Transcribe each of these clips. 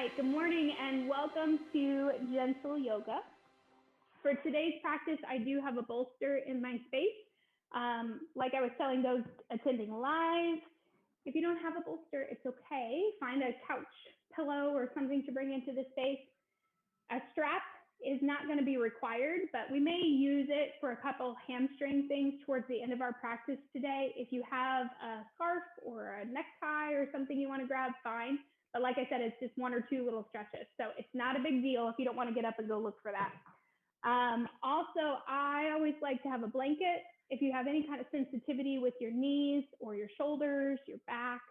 right, good morning and welcome to Gentle Yoga. For today's practice, I do have a bolster in my space. Like I was telling those attending live, if you don't have a bolster, it's okay. Find a couch pillow or something to bring into the space. A strap is not going to be required, but we may use it for a couple hamstring things towards the end of our practice today. If you have a scarf or a necktie or something you want to grab, fine. But like I said, it's just one or two little stretches. So it's not a big deal if you don't want to get up and go look for that. Also, I always like to have a blanket. If you have any kind of sensitivity with your knees or your shoulders, your back,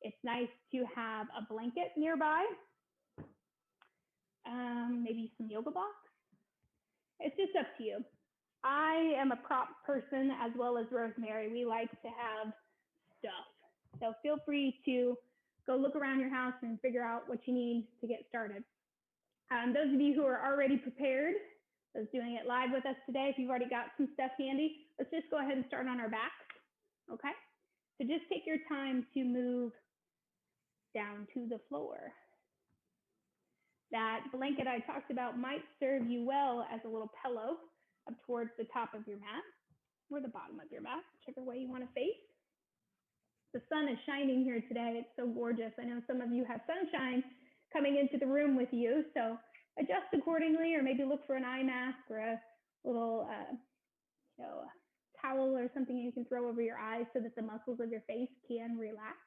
it's nice to have a blanket nearby. Maybe some yoga blocks. It's just up to you. I am a prop person as well as Rosemary. We like to have stuff. So feel free to go look around your house and figure out what you need to get started. Those of you who are already prepared, those doing it live with us today, if you've already got some stuff handy, let's just go ahead and start on our back, okay? So just take your time to move down to the floor. That blanket I talked about might serve you well as a little pillow up towards the top of your mat or the bottom of your mat, whichever way you want to face. The sun is shining here today. It's so gorgeous. I know some of you have sunshine coming into the room with you, so adjust accordingly, or maybe look for an eye mask or a little towel or something you can throw over your eyes so that the muscles of your face can relax.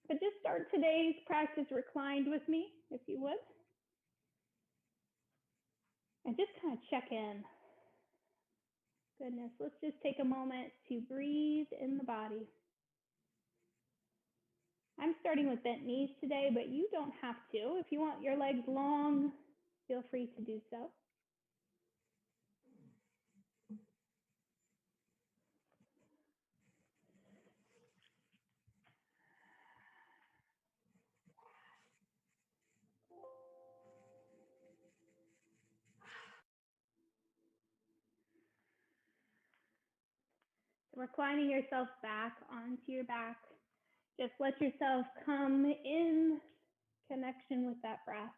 But just start today's practice reclined with me, if you would. And just kind of check in. Goodness, let's just take a moment to breathe in the body. I'm starting with bent knees today, but you don't have to. If you want your legs long, feel free to do so. Reclining yourself back onto your back. Just let yourself come in connection with that breath.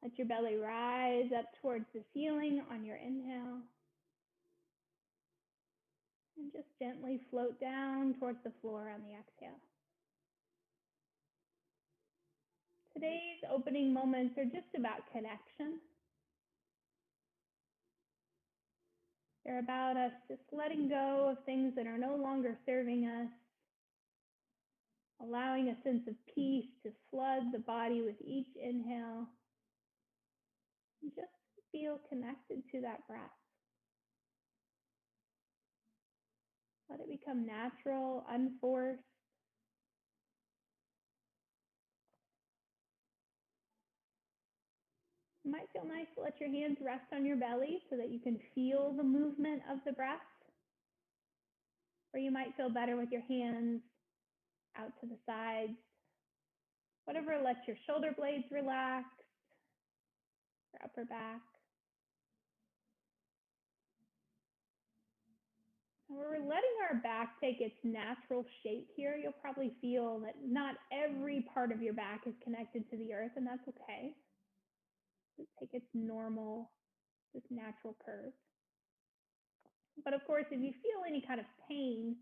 Let your belly rise up towards the ceiling on your inhale. And just gently float down towards the floor on the exhale. Today's opening moments are just about connection. They're about us just letting go of things that are no longer serving us, allowing a sense of peace to flood the body with each inhale. And just feel connected to that breath. Let it become natural, unforced. It might feel nice to let your hands rest on your belly so that you can feel the movement of the breath. Or you might feel better with your hands out to the sides. Whatever lets your shoulder blades relax, your upper back. And we're letting our back take its natural shape here. You'll probably feel that not every part of your back is connected to the earth, and that's okay. Just take its normal, just natural curve. But of course, if you feel any kind of pain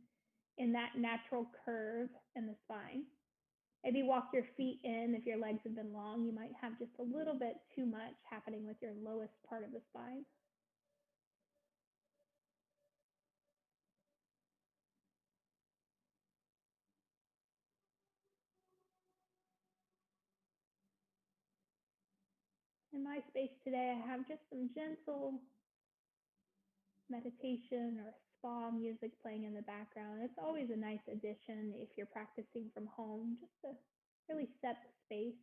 in that natural curve in the spine, maybe walk your feet in. If your legs have been long, you might have just a little bit too much happening with your lowest part of the spine. In my space today, I have just some gentle meditation or spa music playing in the background. It's always a nice addition if you're practicing from home, just to really set the space.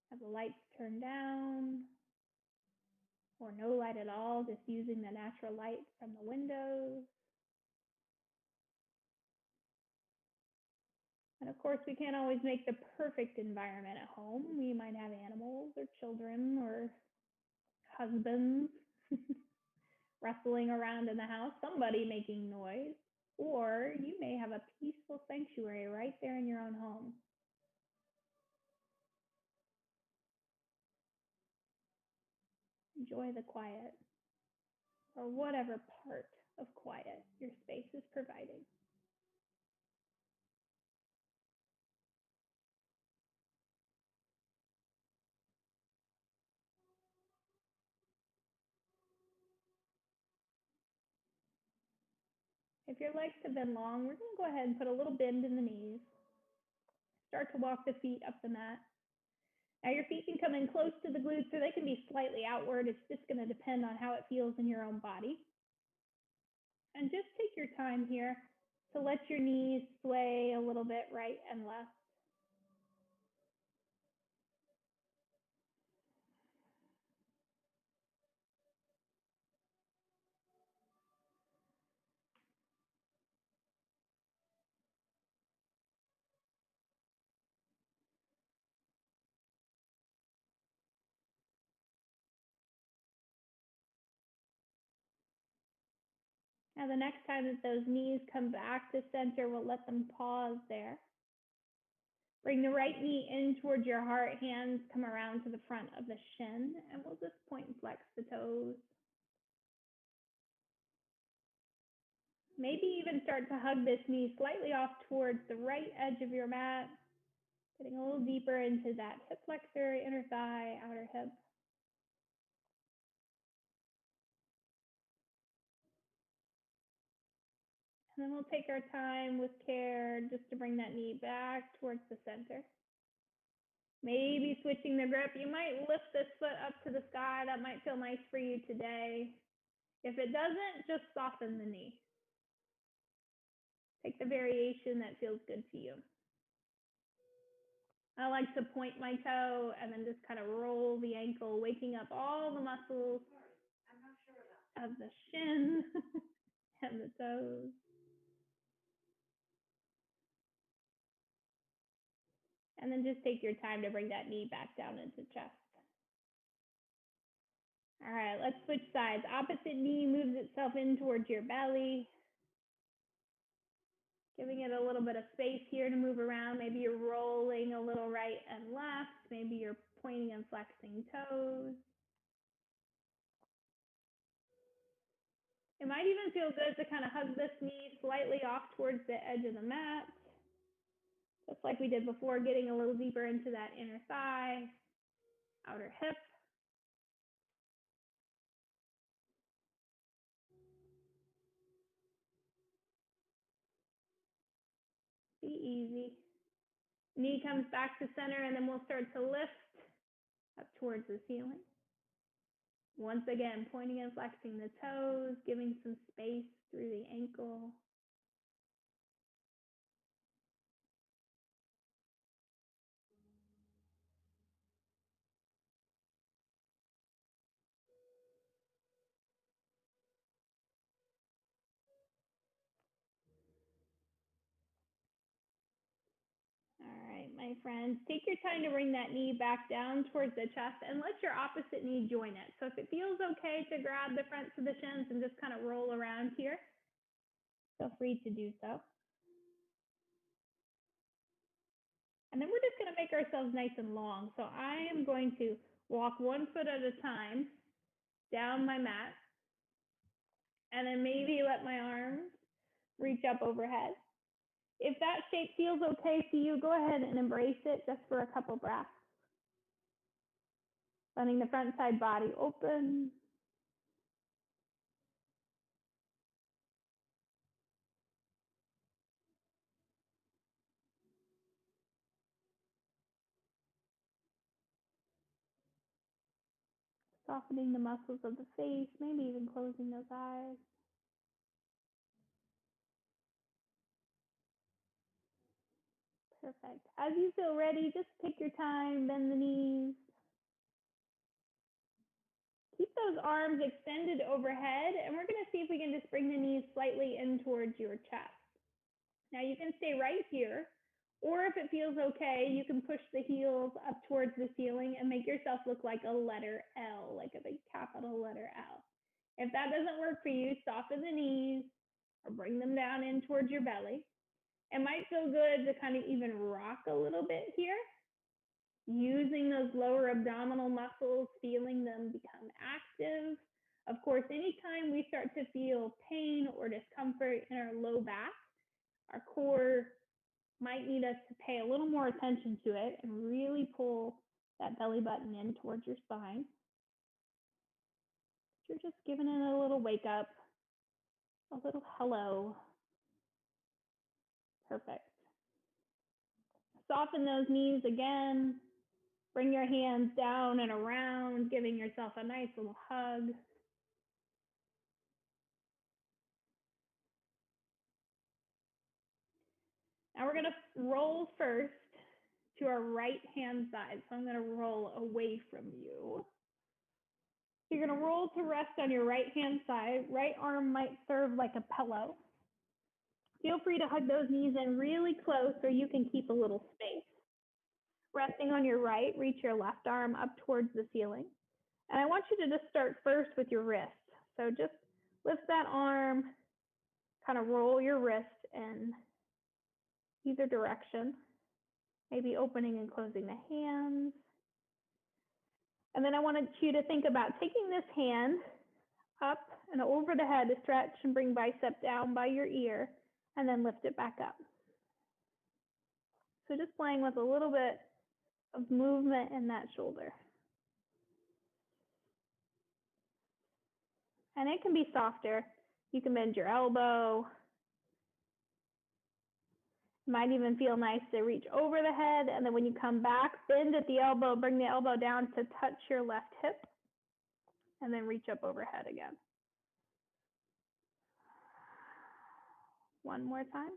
Have the lights turned down or no light at all, just using the natural light from the windows. And of course, we can't always make the perfect environment at home. We might have animals or children or husbands wrestling around in the house, somebody making noise. Or you may have a peaceful sanctuary right there in your own home. Enjoy the quiet, or whatever part of quiet your space is providing. If your legs have been long, we're going to go ahead and put a little bend in the knees. Start to walk the feet up the mat. Now your feet can come in close to the glutes or they can be slightly outward. It's just going to depend on how it feels in your own body. And just take your time here to let your knees sway a little bit right and left. Now the next time that those knees come back to center, we'll let them pause there. Bring the right knee in towards your heart, hands come around to the front of the shin, and we'll just point and flex the toes. Maybe even start to hug this knee slightly off towards the right edge of your mat, getting a little deeper into that hip flexor, inner thigh, outer hip. And then we'll take our time with care just to bring that knee back towards the center. Maybe switching the grip. You might lift this foot up to the sky. That might feel nice for you today. If it doesn't, just soften the knee. Take the variation that feels good to you. I like to point my toe and then just kind of roll the ankle, waking up all the muscles of the shin and the toes. And then just take your time to bring that knee back down into chest. All right, let's switch sides. Opposite knee moves itself in towards your belly. Giving it a little bit of space here to move around. Maybe you're rolling a little right and left. Maybe you're pointing and flexing toes. It might even feel good to kind of hug this knee slightly off towards the edge of the mat. Just like we did before, getting a little deeper into that inner thigh, outer hip. Be easy. Knee comes back to center, and then we'll start to lift up towards the ceiling. Once again, pointing and flexing the toes, giving some space through the ankle. All right, my friends, take your time to bring that knee back down towards the chest and let your opposite knee join it. So if it feels okay to grab the fronts of the shins and just kind of roll around here, feel free to do so. And then we're just going to make ourselves nice and long. So I am going to walk 1 foot at a time down my mat, and then maybe let my arms reach up overhead. If that shape feels okay to you, go ahead and embrace it just for a couple breaths. Letting the front side body open. Softening the muscles of the face, maybe even closing those eyes. Perfect. As you feel ready, just take your time, bend the knees. Keep those arms extended overhead, and we're going to see if we can just bring the knees slightly in towards your chest. Now you can stay right here, or if it feels okay, you can push the heels up towards the ceiling and make yourself look like a letter L, like a big capital letter L. If that doesn't work for you, soften the knees, or bring them down in towards your belly. It might feel good to kind of even rock a little bit here, using those lower abdominal muscles, feeling them become active. Of course, anytime we start to feel pain or discomfort in our low back, our core might need us to pay a little more attention to it and really pull that belly button in towards your spine. You're just giving it a little wake up, a little hello. Perfect. Soften those knees again. Bring your hands down and around, giving yourself a nice little hug. Now we're going to roll first to our right hand side. So I'm going to roll away from you. So you're going to roll to rest on your right hand side. Right arm might serve like a pillow. Feel free to hug those knees in really close so you can keep a little space. Resting on your right, reach your left arm up towards the ceiling. And I want you to just start first with your wrist. So just lift that arm, kind of roll your wrist in either direction, maybe opening and closing the hands. And then I wanted you to think about taking this hand up and over the head to stretch and bring bicep down by your ear, and then lift it back up. So just playing with a little bit of movement in that shoulder. And it can be softer. You can bend your elbow. It might even feel nice to reach over the head, and then when you come back, bend at the elbow, bring the elbow down to touch your left hip, and then reach up overhead again. One more time.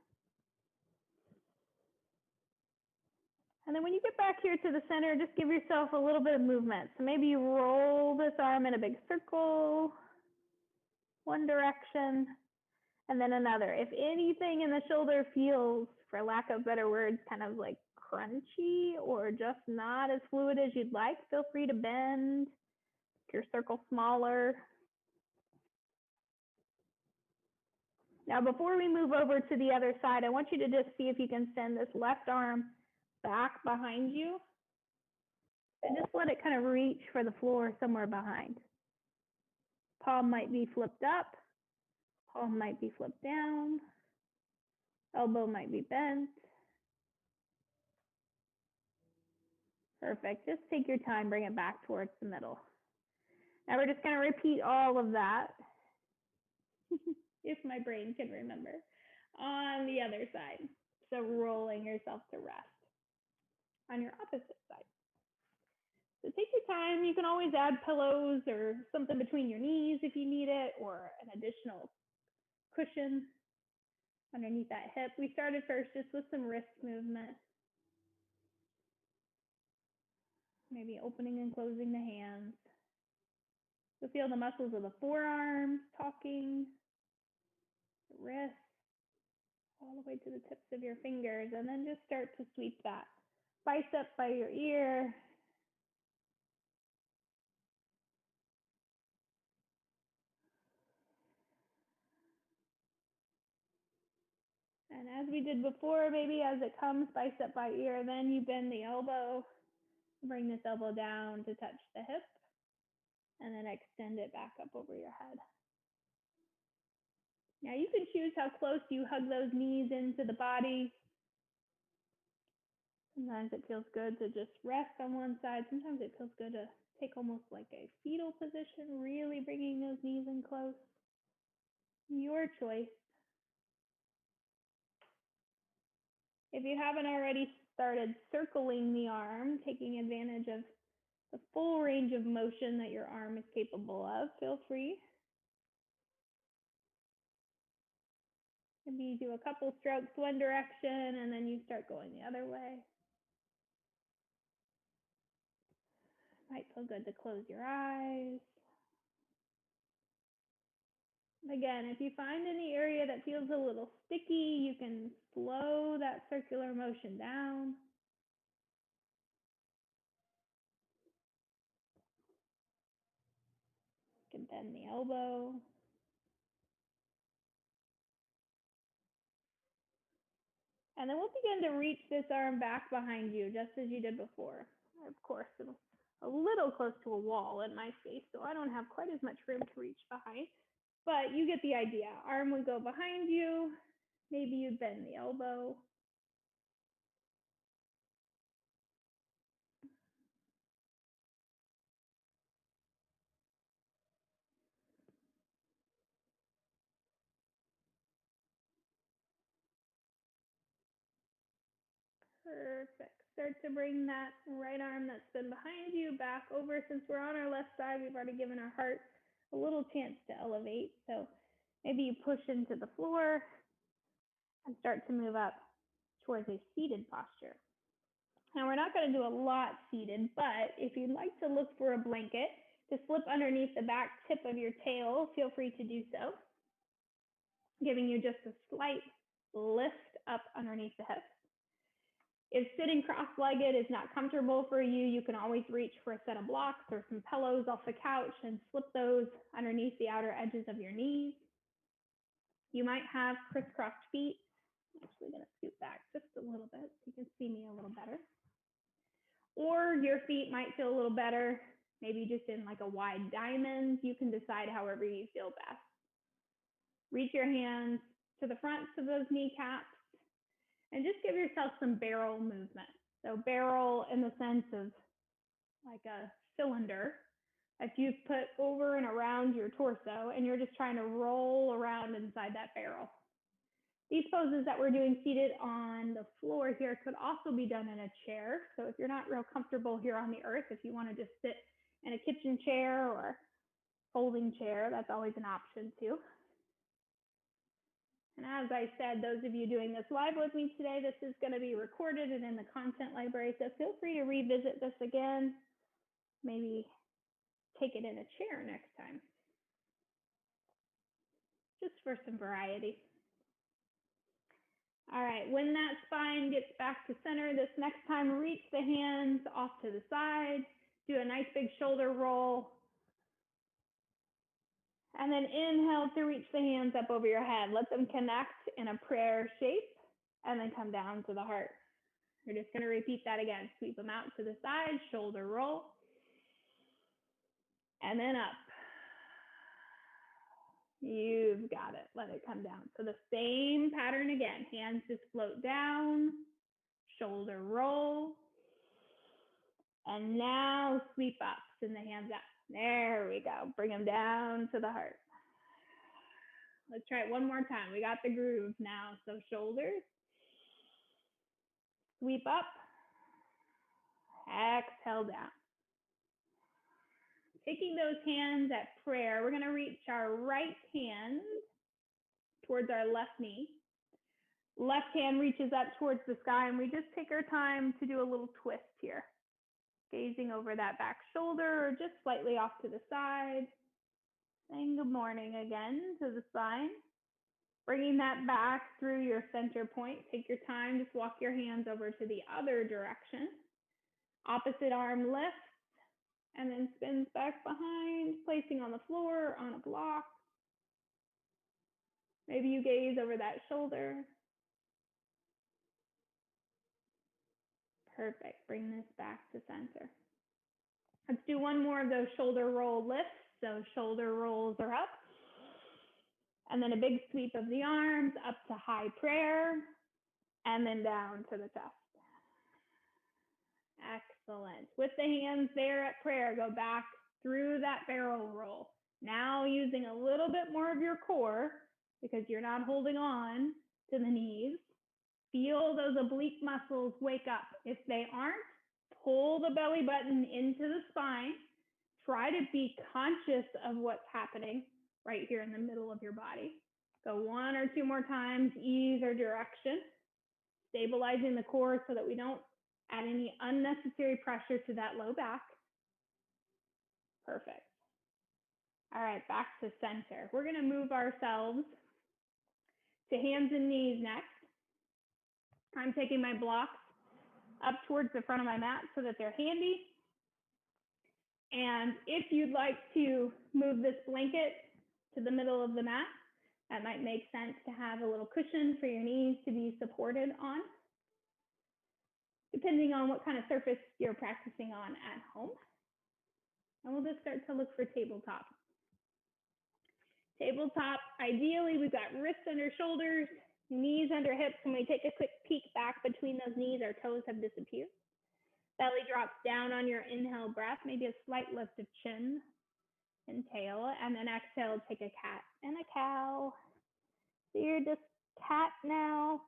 And then when you get back here to the center, just give yourself a little bit of movement. So maybe you roll this arm in a big circle, one direction, and then another. If anything in the shoulder feels, for lack of better words, kind of like crunchy or just not as fluid as you'd like, feel free to bend your circle smaller. Now, before we move over to the other side, I want you to just see if you can send this left arm back behind you. And just let it kind of reach for the floor somewhere behind. Palm might be flipped up. Palm might be flipped down. Elbow might be bent. Perfect. Just take your time, bring it back towards the middle. Now we're just going to repeat all of that, if my brain can remember, on the other side. So rolling yourself to rest on your opposite side. So take your time. You can always add pillows or something between your knees if you need it, or an additional cushion underneath that hip. We started first just with some wrist movement. Maybe opening and closing the hands. So feel the muscles of the forearms talking, the wrists, all the way to the tips of your fingers, and then just start to sweep that bicep by your ear. And as we did before, maybe as it comes bicep by ear, then you bend the elbow, bring this elbow down to touch the hip, and then extend it back up over your head. Now you can choose how close you hug those knees into the body. Sometimes it feels good to just rest on one side. Sometimes it feels good to take almost like a fetal position, really bringing those knees in close. Your choice. If you haven't already started circling the arm, taking advantage of the full range of motion that your arm is capable of, feel free. Maybe you do a couple strokes one direction and then you start going the other way. Might feel good to close your eyes. Again, if you find any area that feels a little sticky, you can slow that circular motion down. You can bend the elbow. And then we'll begin to reach this arm back behind you, just as you did before. Of course, I'm a little close to a wall in my face, so I don't have quite as much room to reach behind. But you get the idea. Arm would go behind you. Maybe you'd bend the elbow. Perfect. Start to bring that right arm that's been behind you back over. Since we're on our left side, we've already given our heart a little chance to elevate. So maybe you push into the floor and start to move up towards a seated posture. Now, we're not going to do a lot seated, but if you'd like to look for a blanket to slip underneath the back tip of your tail, feel free to do so, giving you just a slight lift up underneath the hips. If sitting cross-legged is not comfortable for you, you can always reach for a set of blocks or some pillows off the couch and slip those underneath the outer edges of your knees. You might have crisscrossed feet. I'm actually going to scoot back just a little bit so you can see me a little better. Or your feet might feel a little better, maybe just in like a wide diamond. You can decide however you feel best. Reach your hands to the front of those kneecaps and just give yourself some barrel movement. So barrel in the sense of like a cylinder that you've put over and around your torso, and you're just trying to roll around inside that barrel. These poses that we're doing seated on the floor here could also be done in a chair. So if you're not real comfortable here on the earth, if you want to just sit in a kitchen chair or folding chair, that's always an option too. And as I said, those of you doing this live with me today, this is going to be recorded and in the content library. So feel free to revisit this again. Maybe take it in a chair next time, just for some variety. All right, when that spine gets back to center, this next time, reach the hands off to the side, do a nice big shoulder roll, and then inhale to reach the hands up over your head. Let them connect in a prayer shape, and then come down to the heart. You're just gonna repeat that again. Sweep them out to the side, shoulder roll, and then up. You've got it. Let it come down. So the same pattern again. Hands just float down, shoulder roll, and now sweep up. Send the hands up. There we go. Bring them down to the heart. Let's try it one more time. We got the groove now. So shoulders, sweep up, exhale down. Taking those hands at prayer, we're going to reach our right hand towards our left knee. Left hand reaches up towards the sky, and we just take our time to do a little twist here. Gazing over that back shoulder or just slightly off to the side. Saying good morning again to the spine. Bringing that back through your center point. Take your time, just walk your hands over to the other direction. Opposite arm lifts. And then spins back behind, placing on the floor, on a block. Maybe you gaze over that shoulder. Perfect, bring this back to center. Let's do one more of those shoulder roll lifts. So shoulder rolls are up. And then a big sweep of the arms up to high prayer, and then down to the chest. Excellent. With the hands there at prayer, go back through that barrel roll. Now using a little bit more of your core because you're not holding on to the knees. Feel those oblique muscles wake up. If they aren't, pull the belly button into the spine. Try to be conscious of what's happening right here in the middle of your body. Go one or two more times, ease our direction, stabilizing the core so that we don't add any unnecessary pressure to that low back. Perfect. All right, back to center. We're gonna move ourselves to hands and knees next. I'm taking my blocks up towards the front of my mat so that they're handy. And if you'd like to move this blanket to the middle of the mat, That might make sense to have a little cushion for your knees to be supported on, depending on what kind of surface you're practicing on at home. And we'll just start to look for tabletop. Tabletop, ideally, we've got wrists under shoulders, knees under hips. When we take a quick peek back between those knees, our toes have disappeared. Belly drops down on your inhale breath, maybe a slight lift of chin and tail, and then exhale, take a cat and a cow. So you're just cat now,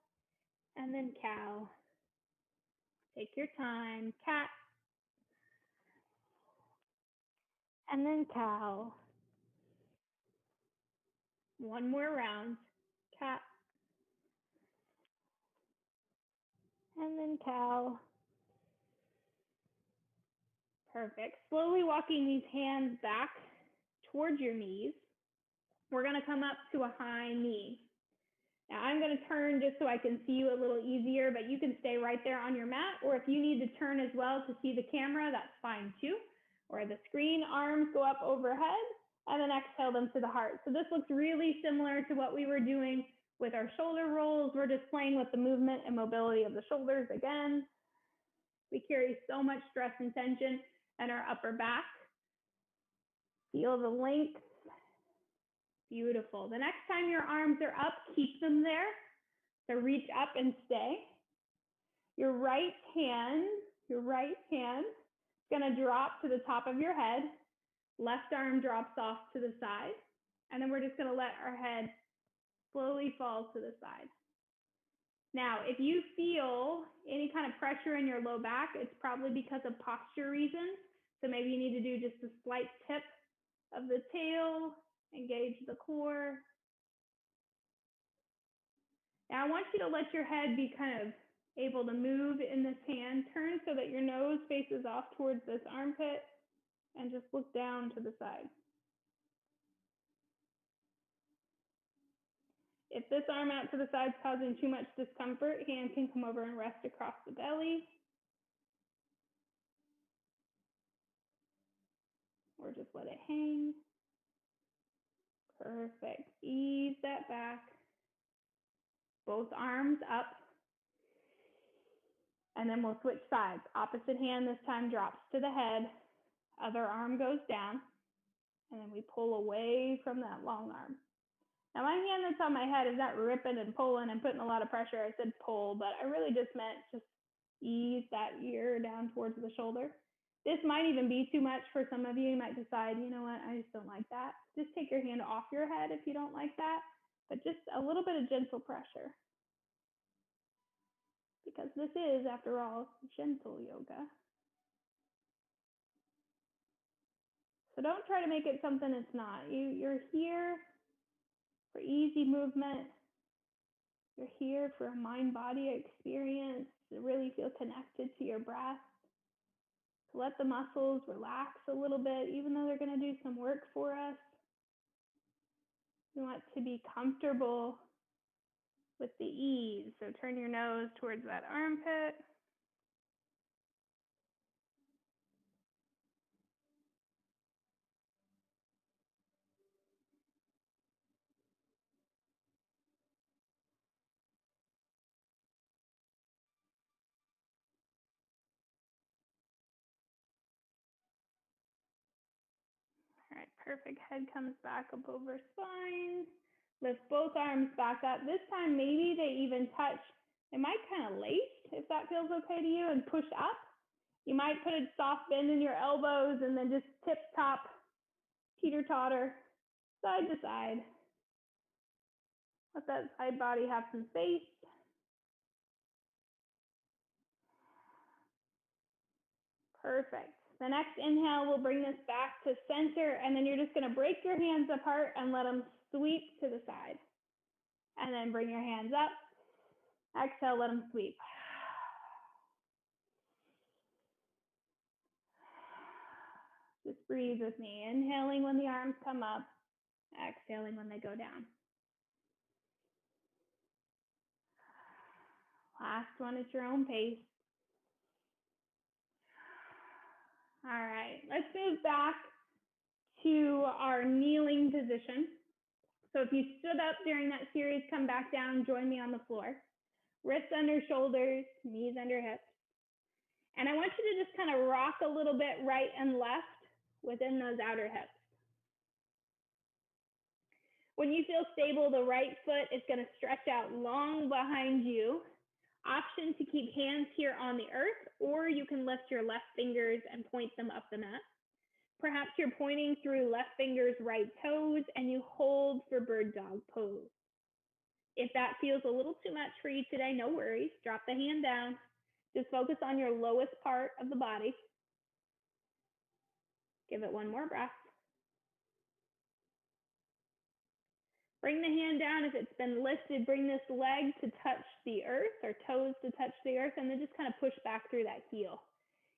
and then cow. Take your time, cat, and then cow. One more round, cat, and then cow. Perfect. Slowly walking these hands back towards your knees. We're going to come up to a high knee. Now I'm going to turn just so I can see you a little easier, but you can stay right there on your mat, or if you need to turn as well to see the camera, that's fine too. Or the screen, arms go up overhead, and then exhale them to the heart. So this looks really similar to what we were doing with our shoulder rolls. We're just playing with the movement and mobility of the shoulders again. We carry so much stress and tension in our upper back. Feel the length. Beautiful. The next time your arms are up, keep them there. So reach up and stay. Your right hand is going to drop to the top of your head. Left arm drops off to the side. And then we're just going to let our head slowly fall to the side. Now, if you feel any kind of pressure in your low back, it's probably because of posture reasons. So maybe you need to do just a slight tip of the tail, engage the core. Now I want you to let your head be kind of able to move in this hand. Turn so that your nose faces off towards this armpit and just look down to the side. If this arm out to the side is causing too much discomfort, hand can come over and rest across the belly. Or just let it hang. Perfect. Ease that back. Both arms up. And then we'll switch sides. Opposite hand this time drops to the head. Other arm goes down. And then we pull away from that long arm. Now my hand that's on my head is not ripping and pulling and putting a lot of pressure. I said pull, but I really just meant just ease that ear down towards the shoulder. This might even be too much for some of you. You might decide, you know what, I just don't like that. Just take your hand off your head if you don't like that, but just a little bit of gentle pressure. Because this is, after all, gentle yoga. So don't try to make it something it's not. You're here for easy movement. You're here for a mind-body experience to really feel connected to your breath. To let the muscles relax a little bit, even though they're going to do some work for us. We want to be comfortable with the ease. So turn your nose towards that armpit. All right, perfect. Head comes back up over spine. Lift both arms back up. This time, maybe they even touch. They might kind of lace, if that feels okay to you, and push up. You might put a soft bend in your elbows and then just tip top, teeter-totter, side to side. Let that side body have some space. Perfect. The next inhale will bring this back to center, and then you're just going to break your hands apart and let them sweep to the side. And then bring your hands up. Exhale, let them sweep. Just breathe with me. Inhaling when the arms come up. Exhaling when they go down. Last one at your own pace. All right, let's move back to our kneeling position. So if you stood up during that series, come back down, join me on the floor. Wrists under shoulders, knees under hips. And I want you to just kind of rock a little bit right and left within those outer hips. When you feel stable, the right foot is going to stretch out long behind you. Option to keep hands here on the earth, or you can lift your left fingers and point them up the mat. Perhaps you're pointing through left fingers, right toes, and you hold for bird dog pose. If that feels a little too much for you today, no worries. Drop the hand down. Just focus on your lowest part of the body. Give it one more breath. Bring the hand down. If it's been lifted, bring this leg to touch the earth or toes to touch the earth, and then just kind of push back through that heel.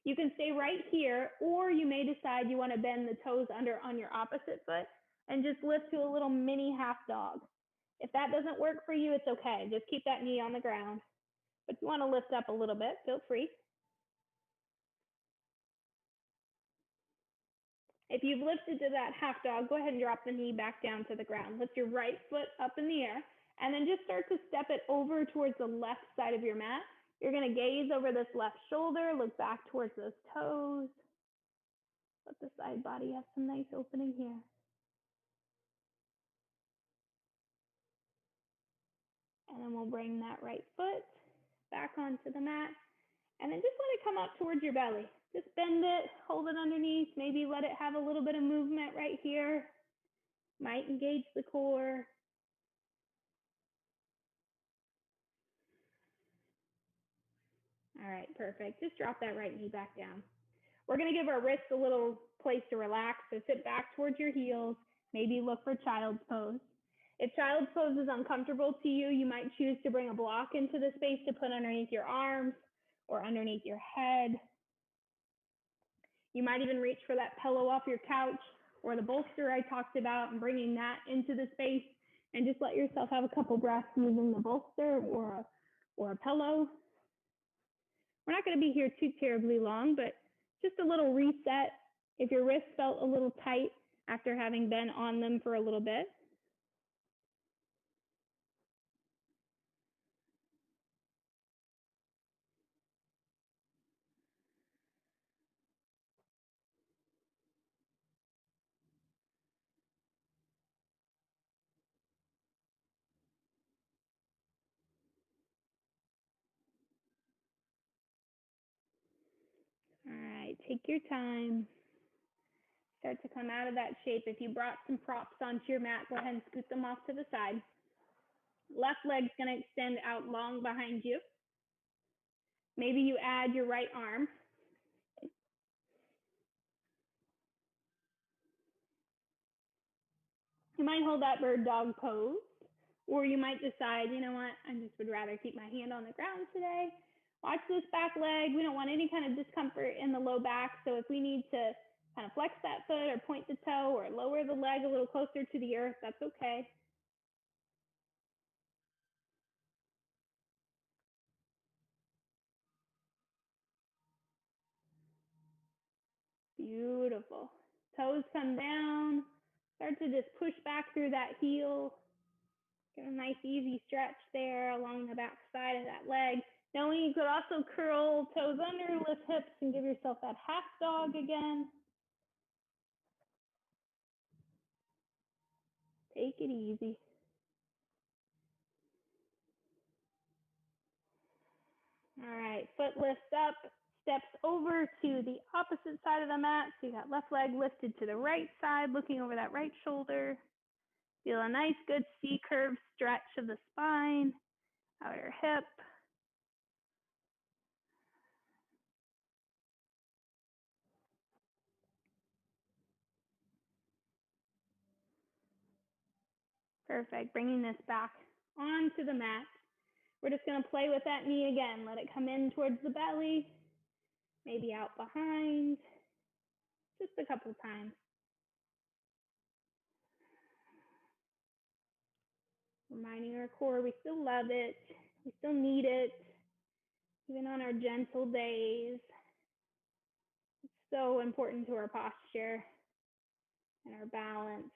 You can stay right here, or you may decide you want to bend the toes under on your opposite foot and just lift to a little mini half dog. If that doesn't work for you, it's okay. Just keep that knee on the ground. But if you want to lift up a little bit, feel free. If you've lifted to that half dog, go ahead and drop the knee back down to the ground. Lift your right foot up in the air, and then just start to step it over towards the left side of your mat. You're going to gaze over this left shoulder, look back towards those toes. Let the side body have some nice opening here. And then we'll bring that right foot back onto the mat, and then just let it come up towards your belly. Just bend it, hold it underneath, maybe let it have a little bit of movement right here. Might engage the core. All right, perfect. Just drop that right knee back down. We're going to give our wrists a little place to relax, so sit back towards your heels. Maybe look for child's pose. If child's pose is uncomfortable to you, you might choose to bring a block into the space to put underneath your arms or underneath your head. You might even reach for that pillow off your couch or the bolster I talked about and bringing that into the space, and just let yourself have a couple breaths using the bolster or a pillow. We're not going to be here too terribly long, but just a little reset if your wrists felt a little tight after having been on them for a little bit. All right, take your time. Start to come out of that shape. If you brought some props onto your mat, go ahead and scoot them off to the side. Left leg's going to extend out long behind you. Maybe you add your right arm. You might hold that bird dog pose, or you might decide, you know what, I just would rather keep my hand on the ground today. Watch this back leg. We don't want any kind of discomfort in the low back, so if we need to kind of flex that foot or point the toe or lower the leg a little closer to the earth, that's okay. Beautiful. Toes come down. Start to just push back through that heel. Get a nice easy stretch there along the back side of that leg. Knowing you could also curl toes under, lift hips, and give yourself that half dog again. Take it easy. All right, foot lifts up, steps over to the opposite side of the mat. So you got left leg lifted to the right side, looking over that right shoulder. Feel a nice, good C-curve stretch of the spine, outer hip. Perfect, bringing this back onto the mat. We're just gonna play with that knee again. Let it come in towards the belly, maybe out behind, just a couple times. Reminding our core we still love it, we still need it, even on our gentle days. It's so important to our posture and our balance.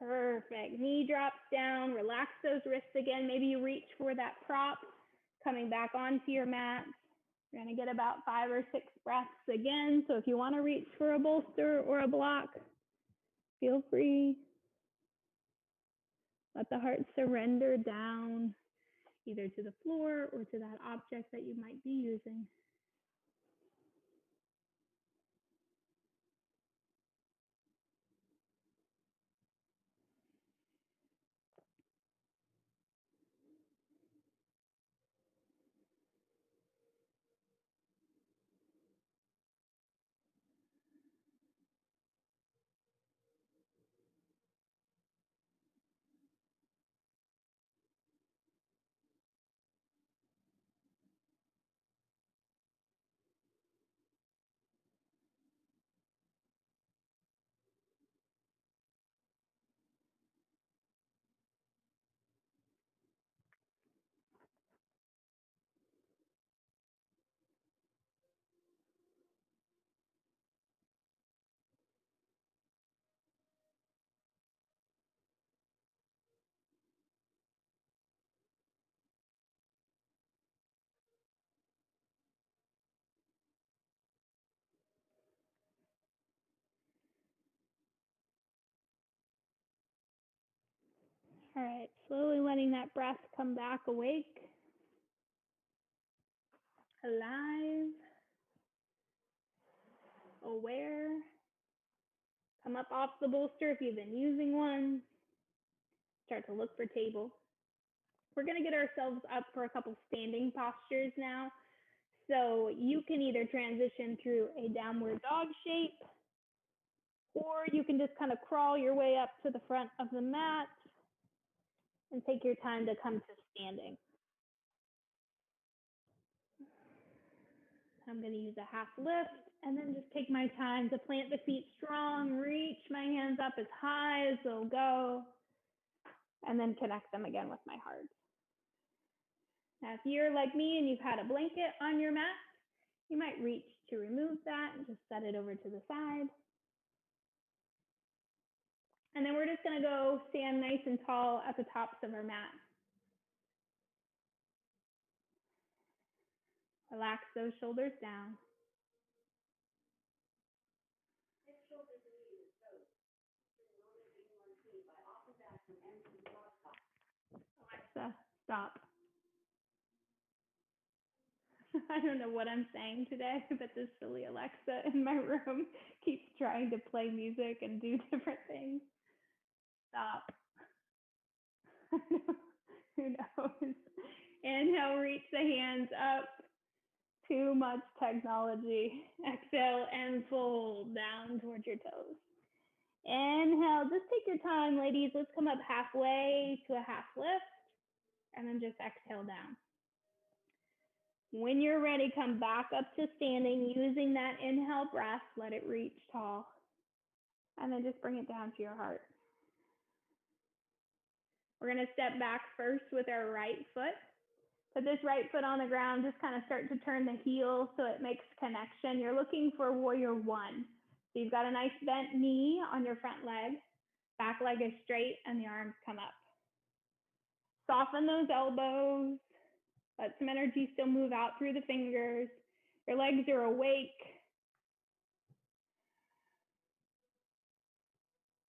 Perfect. Knee drops down, relax those wrists again. Maybe you reach for that prop, coming back onto your mat. You're gonna get about 5 or 6 breaths again. So if you wanna reach for a bolster or a block, feel free. Let the heart surrender down, either to the floor or to that object that you might be using. All right, slowly letting that breath come back awake, alive, aware. Come up off the bolster if you've been using one. Start to look for table. We're gonna get ourselves up for a couple standing postures now. So you can either transition through a downward dog shape, or you can just kind of crawl your way up to the front of the mat and take your time to come to standing. I'm going to use a half lift and then just take my time to plant the feet strong, reach my hands up as high as they'll go, and then connect them again with my heart. Now, if you're like me and you've had a blanket on your mat, you might reach to remove that and just set it over to the side. And then we're just going to go stand nice and tall at the tops of our mat. Relax those shoulders down. Alexa, stop. I don't know what I'm saying today, but this silly Alexa in my room keeps trying to play music and do different things. Stop. Who knows? Inhale, reach the hands up. Too much technology. Exhale and fold down towards your toes. Inhale, just take your time, ladies. Let's come up halfway to a half lift, and then just exhale down. When you're ready, come back up to standing using that inhale breath. Let it reach tall, and then just bring it down to your heart. We're going to step back first with our right foot. Put this right foot on the ground, just kind of start to turn the heel so it makes connection. You're looking for warrior one. So you've got a nice bent knee on your front leg, back leg is straight, and the arms come up. Soften those elbows. Let some energy still move out through the fingers. Your legs are awake.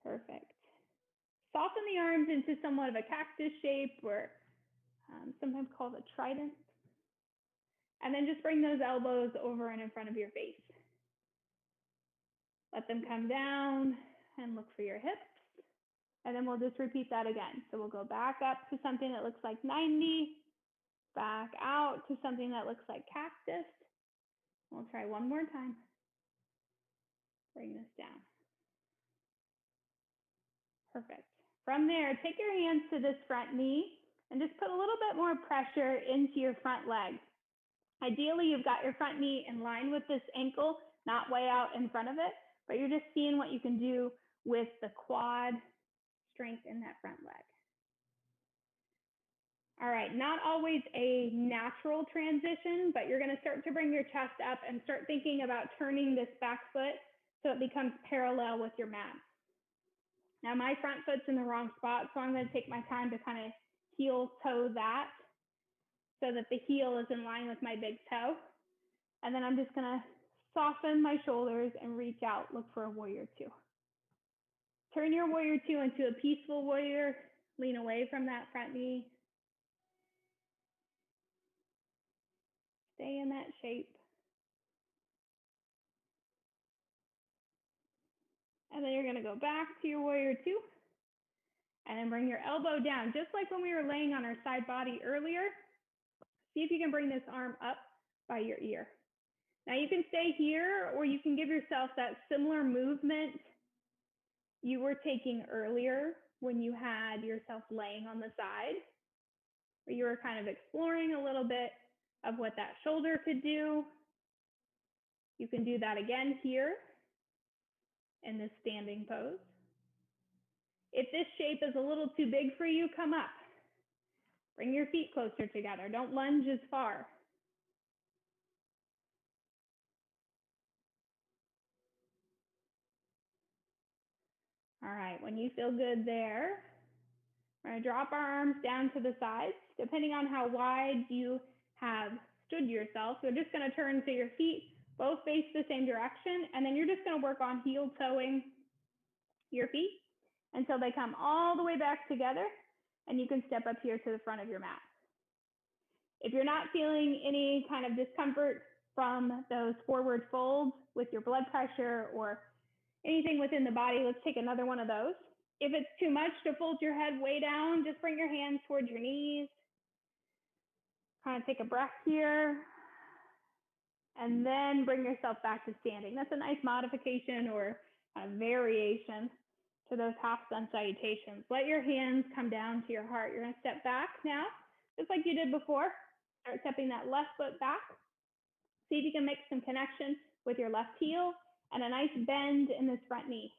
Perfect. Soften the arms into somewhat of a cactus shape, or sometimes called a trident. And then just bring those elbows over and in front of your face. Let them come down and look for your hips. And then we'll just repeat that again. So we'll go back up to something that looks like 90, back out to something that looks like cactus. We'll try one more time. Bring this down. Perfect. From there, take your hands to this front knee and just put a little bit more pressure into your front leg. Ideally, you've got your front knee in line with this ankle, not way out in front of it, but you're just seeing what you can do with the quad strength in that front leg. All right, not always a natural transition, but you're going to start to bring your chest up and start thinking about turning this back foot so it becomes parallel with your mat. Now my front foot's in the wrong spot, so I'm going to take my time to kind of heel toe that so that the heel is in line with my big toe. And then I'm just going to soften my shoulders and reach out, look for a warrior two. Turn your warrior two into a peaceful warrior. Lean away from that front knee. Stay in that shape. And then you're going to go back to your warrior two. And then bring your elbow down, just like when we were laying on our side body earlier. See if you can bring this arm up by your ear. Now you can stay here, or you can give yourself that similar movement you were taking earlier when you had yourself laying on the side, where you were kind of exploring a little bit of what that shoulder could do. You can do that again here in this standing pose. If this shape is a little too big for you, come up. Bring your feet closer together. Don't lunge as far. All right, when you feel good there, we're going to drop our arms down to the sides. Depending on how wide you have stood yourself, you're just going to turn so your feet both face the same direction, and then you're just going to work on heel toeing your feet until they come all the way back together, and you can step up here to the front of your mat. If you're not feeling any kind of discomfort from those forward folds with your blood pressure or anything within the body, let's take another one of those. If it's too much to fold your head way down, just bring your hands towards your knees. Kind of take a breath here. And then bring yourself back to standing. That's a nice modification or a variation to those half sun salutations. Let your hands come down to your heart. You're going to step back now, just like you did before. Start stepping that left foot back. See if you can make some connection with your left heel and a nice bend in this front knee.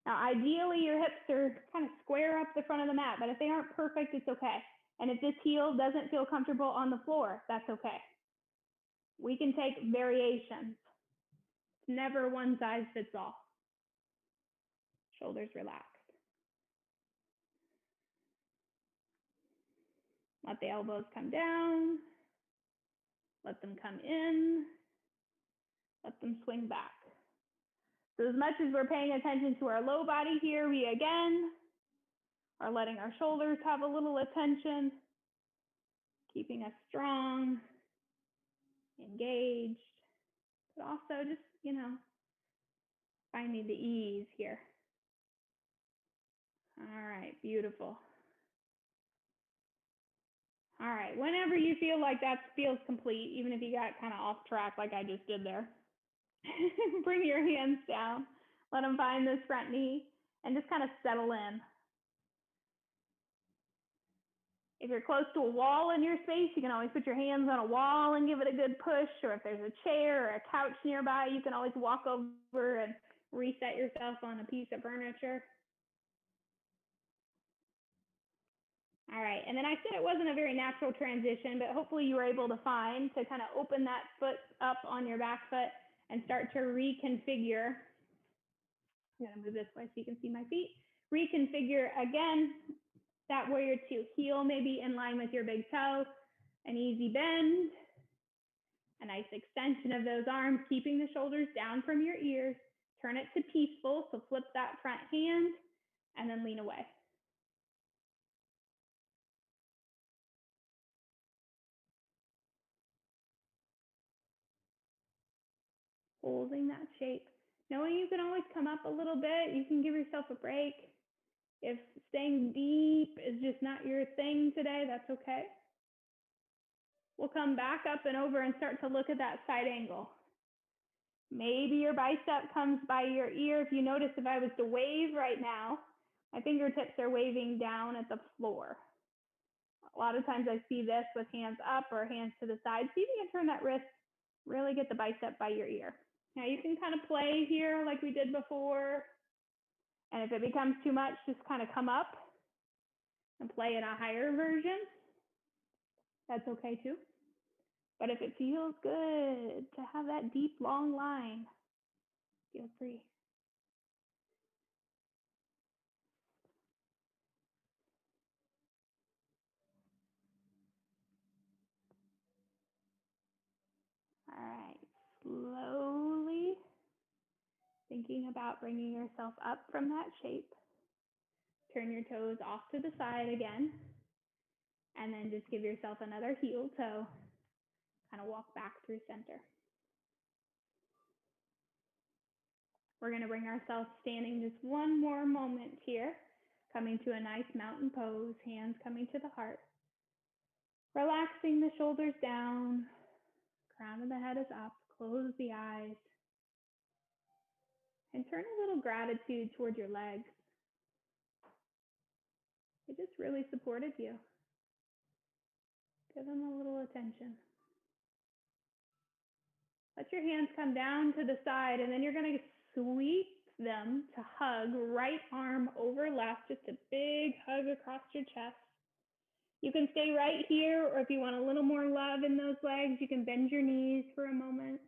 Now, ideally, your hips are kind of square up the front of the mat, but if they aren't perfect, it's okay. And if this heel doesn't feel comfortable on the floor, that's okay. We can take variations. It's never one size fits all. Shoulders relaxed. Let the elbows come down. Let them come in. Let them swing back. So as much as we're paying attention to our low body here, we again are letting our shoulders have a little attention, keeping us strong, engaged, but also just, finding the ease here. All right, beautiful. All right, whenever you feel like that feels complete, even if you got kind of off track like I just did there, bring your hands down, let them find this front knee, and just kind of settle in. If you're close to a wall in your space, you can always put your hands on a wall and give it a good push, or if there's a chair or a couch nearby, you can always walk over and reset yourself on a piece of furniture. All right, and then I said it wasn't a very natural transition, but hopefully you were able to find to kind of open that foot up on your back foot and start to reconfigure. I'm gonna move this way so you can see my feet. Reconfigure again, that warrior two. Heel maybe in line with your big toe, an easy bend, a nice extension of those arms, keeping the shoulders down from your ears. Turn it to peaceful, so flip that front hand and then lean away. Holding that shape. Knowing you can always come up a little bit, you can give yourself a break. If staying deep is just not your thing today, that's okay. We'll come back up and over and start to look at that side angle. Maybe your bicep comes by your ear. If you notice, if I was to wave right now, my fingertips are waving down at the floor. A lot of times I see this with hands up or hands to the side. See if you can turn that wrist, really get the bicep by your ear. Now you can kind of play here like we did before. And if it becomes too much, just kind of come up and play in a higher version. That's okay too. But if it feels good to have that deep, long line, feel free. slowly thinking about bringing yourself up from that shape. Turn your toes off to the side again, and then just give yourself another heel toe. Kind of walk back through center. We're going to bring ourselves standing just one more moment here, coming to a nice mountain pose, hands coming to the heart. Relaxing the shoulders down, crown of the head is up, close the eyes, and turn a little gratitude toward your legs. They just really supported you. Give them a little attention. Let your hands come down to the side, and then you're going to sweep them to hug, right arm over left, just a big hug across your chest. You can stay right here, or if you want a little more love in those legs, you can bend your knees for a moment.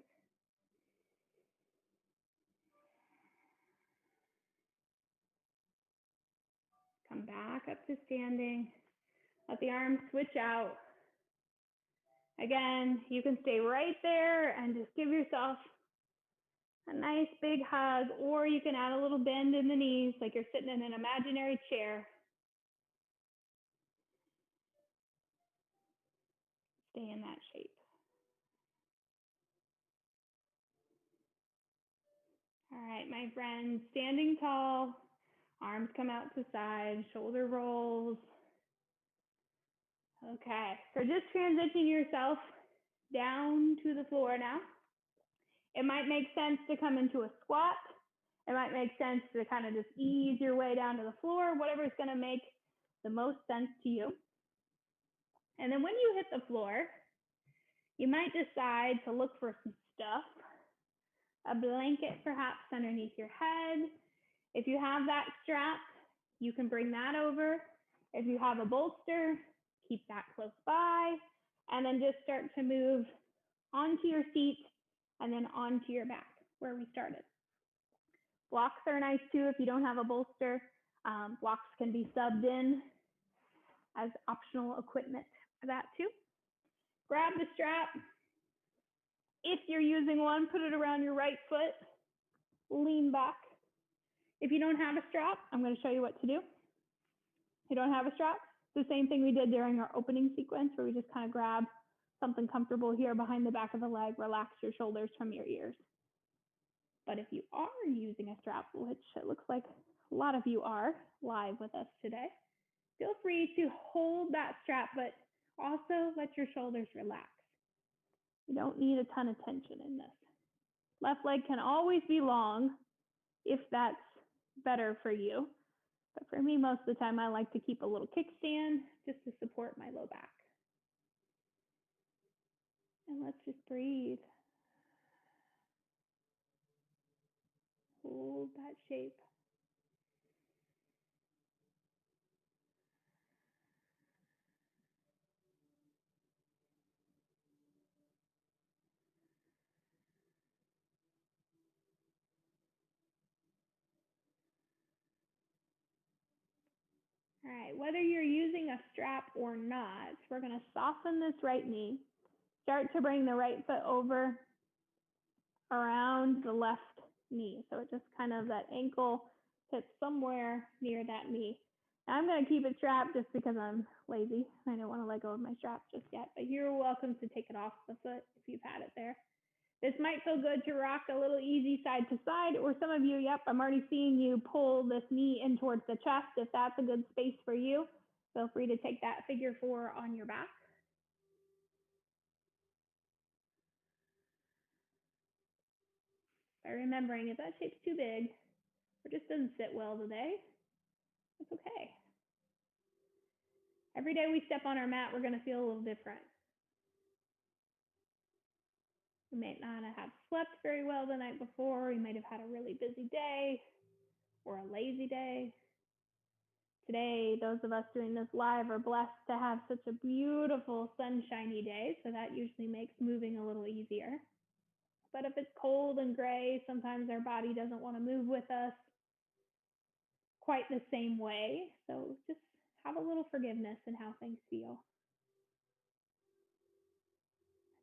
Come back up to standing. Let the arms switch out. Again, you can stay right there and just give yourself a nice big hug, or you can add a little bend in the knees like you're sitting in an imaginary chair. Stay in that shape. All right, my friends, standing tall, arms come out to side, shoulder rolls. Okay, so just transitioning yourself down to the floor now. It might make sense to come into a squat. It might make sense to kind of just ease your way down to the floor, whatever is going to make the most sense to you. And then when you hit the floor, you might decide to look for some stuff, a blanket perhaps underneath your head. If you have that strap, you can bring that over. If you have a bolster, keep that close by, and then just start to move onto your seat and then onto your back where we started. Blocks are nice too if you don't have a bolster. Blocks can be subbed in as optional equipment for that too. Grab the strap. If you're using one, put it around your right foot. Lean back. If you don't have a strap, I'm going to show you what to do. If you don't have a strap, it's the same thing we did during our opening sequence where we just kind of grab something comfortable here behind the back of the leg, relax your shoulders from your ears. But if you are using a strap, which it looks like a lot of you are live with us today, feel free to hold that strap, but also let your shoulders relax. You don't need a ton of tension in this. Left leg can always be long if that's better for you. But for me, most of the time, I like to keep a little kickstand just to support my low back. And let's just breathe. Hold that shape. All right, whether you're using a strap or not, we're going to soften this right knee. Start to bring the right foot over around the left knee. So it just kind of, that ankle hits somewhere near that knee. Now I'm going to keep it strapped just because I'm lazy. I don't want to let go of my strap just yet, but you're welcome to take it off the foot if you've had it there. This might feel good to rock a little easy side to side, or some of you, yep, I'm already seeing you pull this knee in towards the chest. If that's a good space for you, feel free to take that figure 4 on your back. By remembering if that shape's too big or just doesn't sit well today, it's okay. Every day we step on our mat, we're going to feel a little different. You may not have slept very well the night before. You might have had a really busy day or a lazy day. Today, those of us doing this live are blessed to have such a beautiful sunshiny day, so that usually makes moving a little easier. But if it's cold and gray, sometimes our body doesn't want to move with us quite the same way. So just have a little forgiveness in how things feel.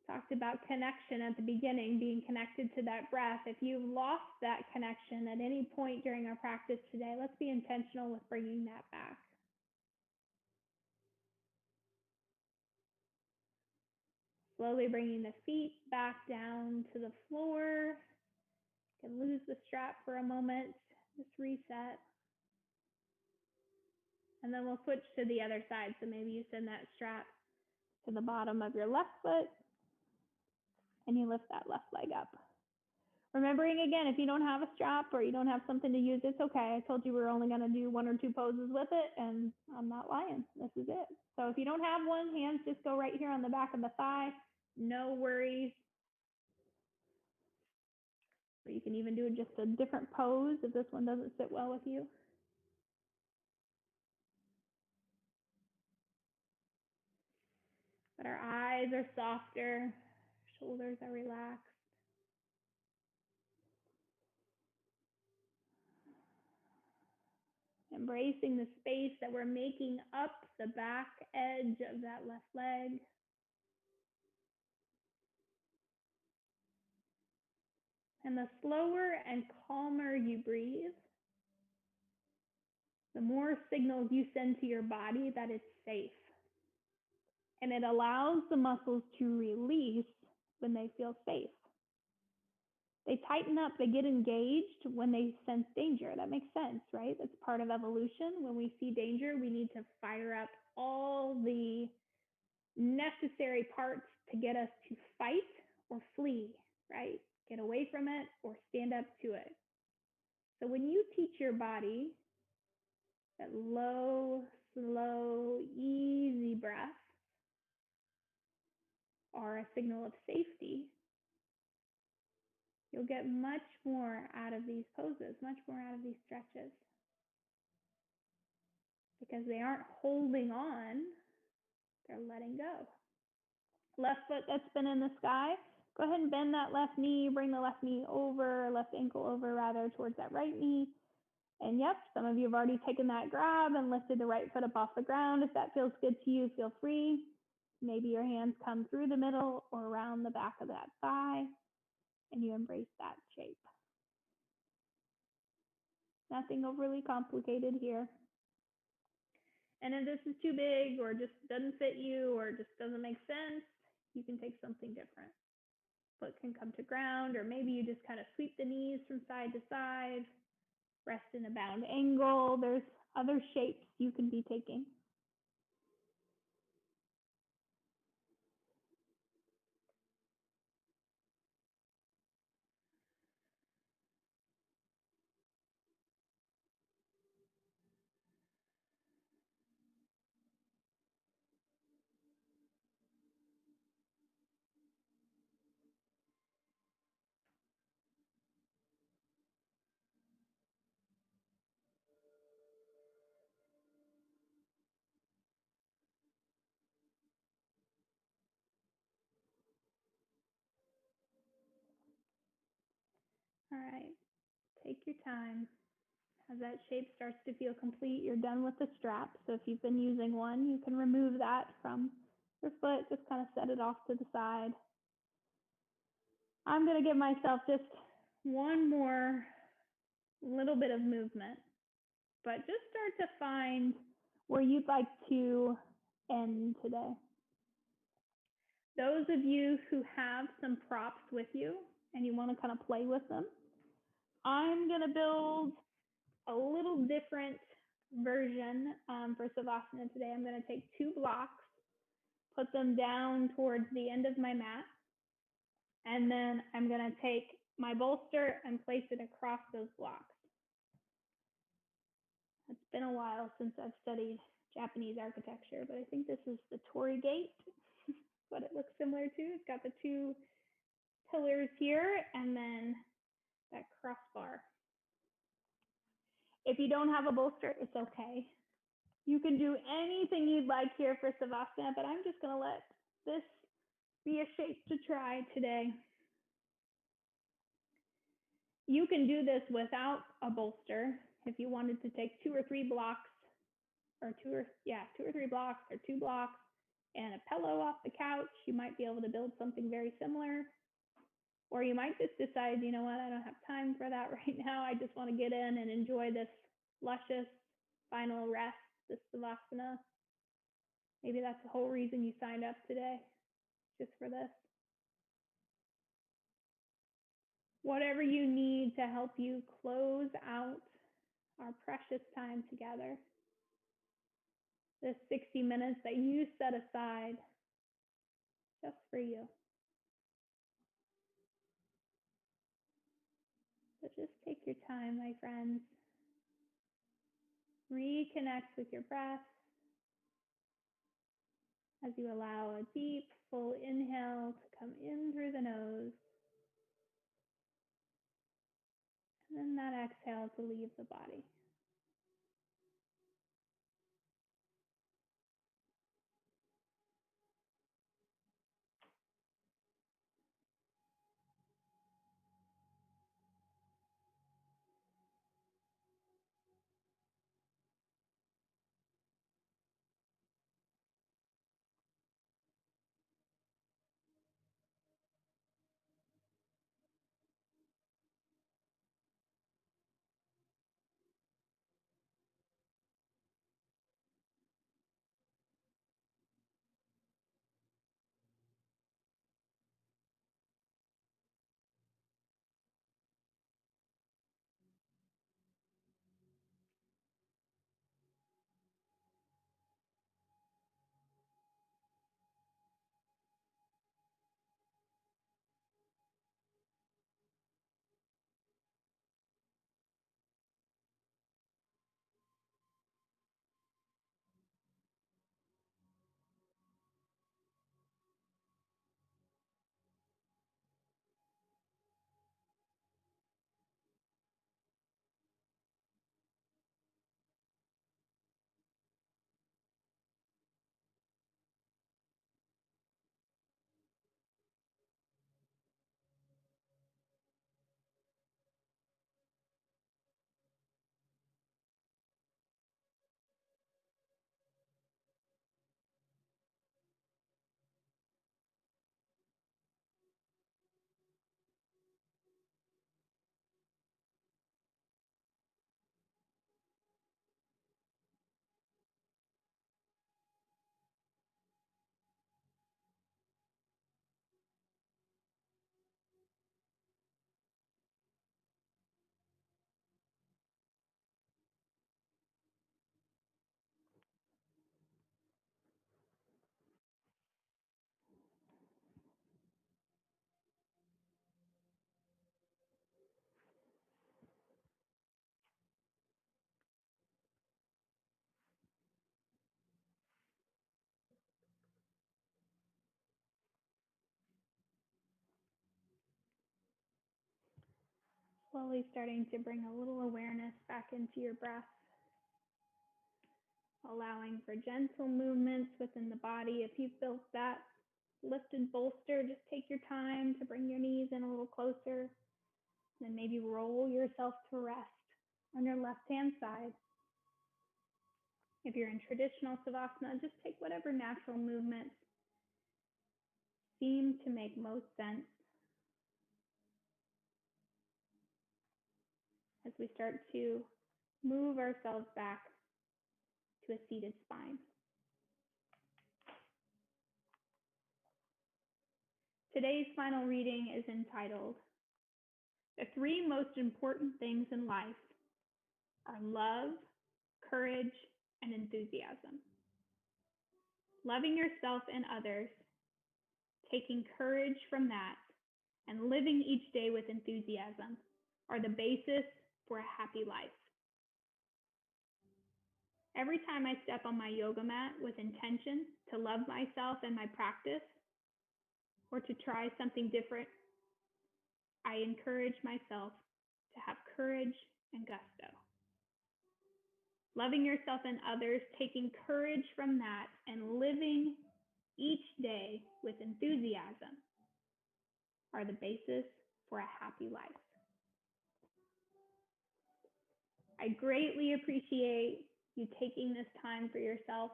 Talked about connection at the beginning, being connected to that breath. If you've lost that connection at any point during our practice today, let's be intentional with bringing that back. Slowly bringing the feet back down to the floor. You can lose the strap for a moment, just reset. And then we'll switch to the other side. So maybe you send that strap to the bottom of your left foot and you lift that left leg up. Remembering again, if you don't have a strap or you don't have something to use, it's okay. I told you we were only going to do 1 or 2 poses with it, and I'm not lying. This is it. So if you don't have one, hands just go right here on the back of the thigh. No worries. Or you can even do just a different pose if this one doesn't sit well with you. But our eyes are softer, shoulders are relaxed. Embracing the space that we're making up the back edge of that left leg. And the slower and calmer you breathe, the more signals you send to your body that it's safe. And it allows the muscles to release when they feel safe. They tighten up, they get engaged when they sense danger. That makes sense, right? That's part of evolution. When we see danger, we need to fire up all the necessary parts to get us to fight or flee, right? Get away from it or stand up to it. So when you teach your body that low, slow, easy breath are a signal of safety, you'll get much more out of these poses, much more out of these stretches. Because they aren't holding on, they're letting go. Left foot that's been in the sky, go ahead and bend that left knee, bring the left knee over, left ankle over rather towards that right knee. And yep, some of you have already taken that grab and lifted the right foot up off the ground. If that feels good to you, feel free. Maybe your hands come through the middle or around the back of that thigh, and you embrace that shape. Nothing overly complicated here. And if this is too big or just doesn't fit you or just doesn't make sense, you can take something different. Foot can come to ground, or maybe you just kind of sweep the knees from side to side, rest in a bound angle. There's other shapes you can be taking. All right, take your time. As that shape starts to feel complete, you're done with the strap. So if you've been using one, you can remove that from your foot, just kind of set it off to the side. I'm going to give myself just one more little bit of movement, but just start to find where you'd like to end today. Those of you who have some props with you and you want to kind of play with them, I'm going to build a little different version for Savasana today. I'm going to take 2 blocks, put them down towards the end of my mat, and then I'm going to take my bolster and place it across those blocks. It's been a while since I've studied Japanese architecture, but I think this is the torii gate, what it looks similar to. It's got the 2 pillars here and then that crossbar. If you don't have a bolster, it's okay. You can do anything you'd like here for Savasana, but I'm just going to let this be a shape to try today. You can do this without a bolster if you wanted to take 2 or 3 blocks, or 2 or 3 blocks or 2 blocks and a pillow off the couch, you might be able to build something very similar. Or you might just decide, you know what, I don't have time for that right now. I just want to get in and enjoy this luscious final rest, this savasana. Maybe that's the whole reason you signed up today, just for this. Whatever you need to help you close out our precious time together. This 60 minutes that you set aside just for you. So just take your time, my friends. Reconnect with your breath as you allow a deep, full inhale to come in through the nose. And then that exhale to leave the body. Slowly starting to bring a little awareness back into your breath, allowing for gentle movements within the body. If you've built that lifted bolster, just take your time to bring your knees in a little closer, then maybe roll yourself to rest on your left-hand side. If you're in traditional savasana, just take whatever natural movements seem to make most sense as we start to move ourselves back to a seated spine. Today's final reading is entitled, "The Three Most Important Things in Life Are Love, Courage, and Enthusiasm. Loving yourself and others, taking courage from that, and living each day with enthusiasm are the basis for a happy life. Every time I step on my yoga mat with intention to love myself and my practice, or to try something different, I encourage myself to have courage and gusto. Loving yourself and others, taking courage from that, and living each day with enthusiasm are the basis for a happy life." I greatly appreciate you taking this time for yourself.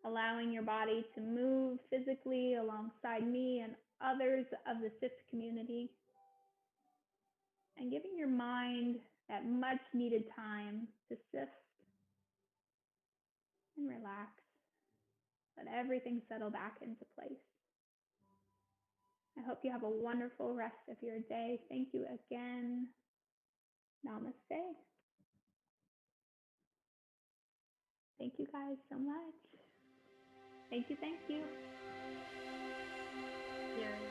allowing your body to move physically alongside me and others of the SIFT community, and giving your mind that much needed time to sift and relax. Let everything settle back into place. I hope you have a wonderful rest of your day. Thank you again. Namaste. Thank you guys so much. Thank you. Yeah.